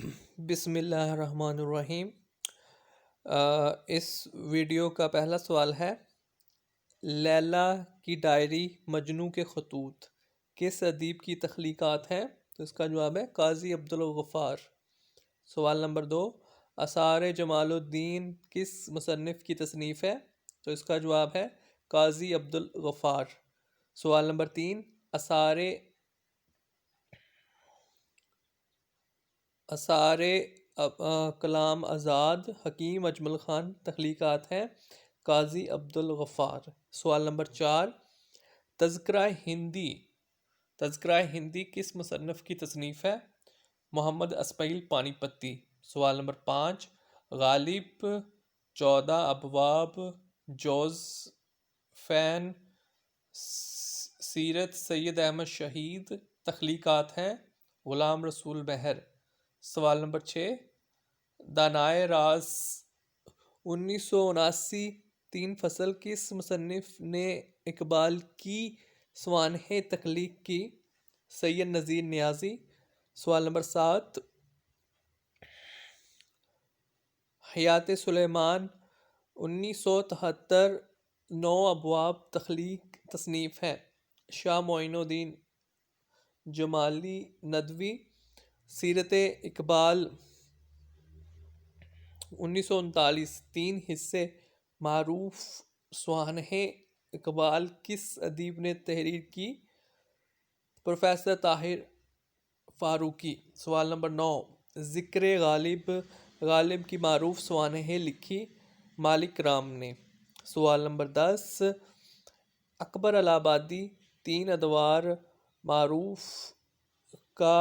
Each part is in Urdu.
بسم اللہ الرحمن الرحیم۔ اس ویڈیو کا پہلا سوال ہے، لیلا کی ڈائری مجنوں کے خطوط کس ادیب کی تخلیقات ہیں؟ تو اس کا جواب ہے قاضی عبدالغفار۔ سوال نمبر 2، آثار جمال الدین کس مصنف کی تصنیف ہے؟ تو اس کا جواب ہے قاضی عبدالغفار۔ سوال نمبر 3، آثار کلام آزاد حکیم اجمل خان تخلیقات ہیں؟ قاضی عبدالغفار۔ سوال نمبر 4، تذکرہ ہندی کس مصنف کی تصنیف ہے؟ محمد اسماعیل پانی پتی۔ سوال نمبر 5، غالب 14 ابواب جوزفین سیرت سید احمد شہید تخلیقات ہیں؟ غلام رسول بہر۔ سوال نمبر 6، دانائے راز 1979 3 فصل کس مصنف نے اقبال کی سوانح تخلیق کی؟ سید نذیر نیازی۔ سوال نمبر 7، حیات سلیمان 1973 9 ابواب تصنیف ہے؟ شاہ معین الدین جمالی ندوی۔ سیرت اقبال 1939 3 حصے معروف سوانح اقبال کس ادیب نے تحریر کی؟ پروفیسر طاہر فاروقی۔ سوال نمبر 9، ذکر غالب کی معروف سوانح لکھی؟ مالک رام نے۔ سوال نمبر 10، اکبر الہ آبادی 3 ادوار معروف کا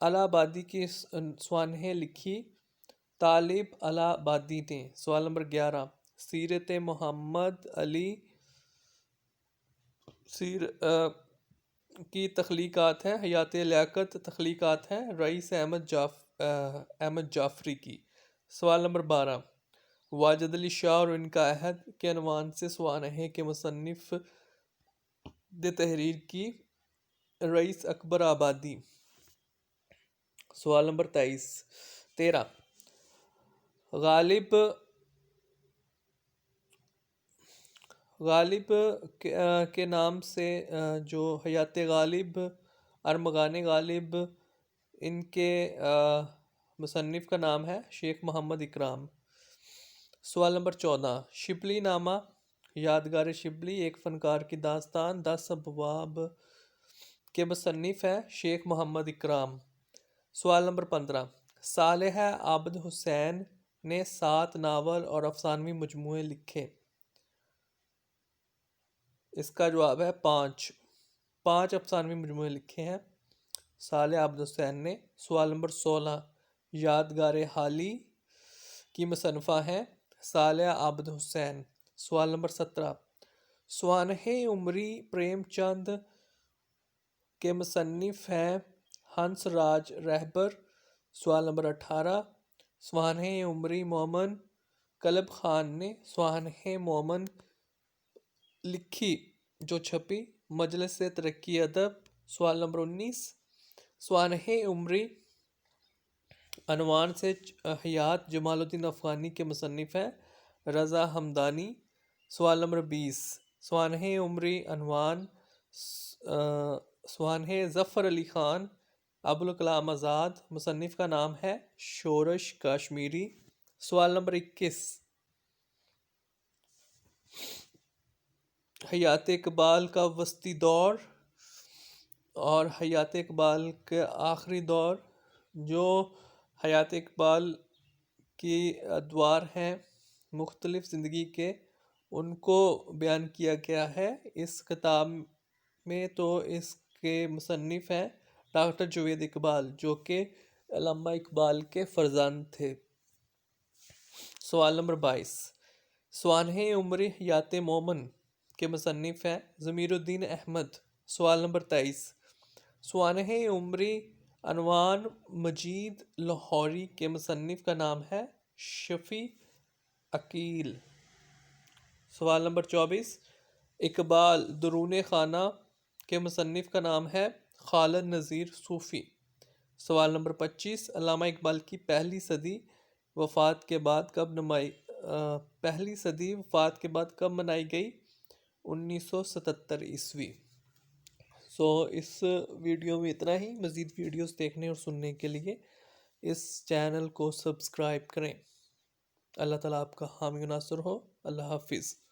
الہ آبادی کی سوانح لکھی؟ طالب الہ آبادی نے۔ سوال نمبر 11، سیرت محمد علی کی تخلیقات ہیں؟ حیات لیاقت تخلیقات ہیں؟ رئیس احمد جعفری کی۔ سوال نمبر 12، واجد علی شاہ اور ان کا عہد کے عنوان سے سوانح کے مصنف نے تحریر کی؟ رئیس اکبر آبادی۔ سوال نمبر 13، غالب کے نام سے جو حیات غالب، ارمغان غالب، ان کے مصنف کا نام ہے شیخ محمد اکرام۔ سوال نمبر 14، شبلی نامہ یادگار شبلی ایک فنکار کی داستان 10 ابواب کے مصنف ہے شیخ محمد اکرام۔ سوال نمبر 15، صالح عابد حسین نے 7 ناول اور افسانوی مجموعے لکھے؟ اس کا جواب ہے 5 افسانوی مجموعے لکھے ہیں صالح عابد حسین نے۔ سوال نمبر 16، یادگار حالی کی مصنفہ ہیں صالح عابد حسین۔ سوال نمبر 17، سوانح عمری پریم چند کے مصنف ہیں ہنس راج رہبر۔ سوال نمبر 18، سوانح عمری مومن کلب خان نے سوانح مومن لکھی جو چھپی مجلس ترقی ادب۔ سوال نمبر 19، سوانح عمری عنوان سے حیات جمال الدین افغانی کے مصنف ہیں رضا ہمدانی۔ سوال نمبر 20، سوانح عمری عنوان سوانح ظفر علی خان ابوالکلام آزاد، مصنف کا نام ہے شورش کاشمیری۔ سوال نمبر 21، حیات اقبال کا وسطی دور اور حیات اقبال کے آخری دور، جو حیات اقبال کی ادوار ہیں مختلف زندگی کے، ان کو بیان کیا گیا ہے اس کتاب میں۔ تو اس کے مصنف ہیں ڈاکٹر جوید اقبال، جو کہ علامہ اقبال کے فرزند تھے۔ سوال نمبر 22، سوانح عمری حیات مومن کے مصنف ہیں ضمیر الدین احمد۔ سوال نمبر 23، سوانح عمری عنوان مجید لاہوری کے مصنف کا نام ہے شفیع عقیل۔ سوال نمبر 24، اقبال درون خانہ کے مصنف کا نام ہے خالد نذیر صوفی۔ سوال نمبر 25، علامہ اقبال کی پہلی صدی وفات کے بعد کب منائی گئی؟ 1977 عیسوی۔ اس ویڈیو میں اتنا ہی۔ مزید ویڈیوز دیکھنے اور سننے کے لیے اس چینل کو سبسکرائب کریں۔ اللہ تعالیٰ آپ کا حامی و ناصر ہو۔ اللہ حافظ۔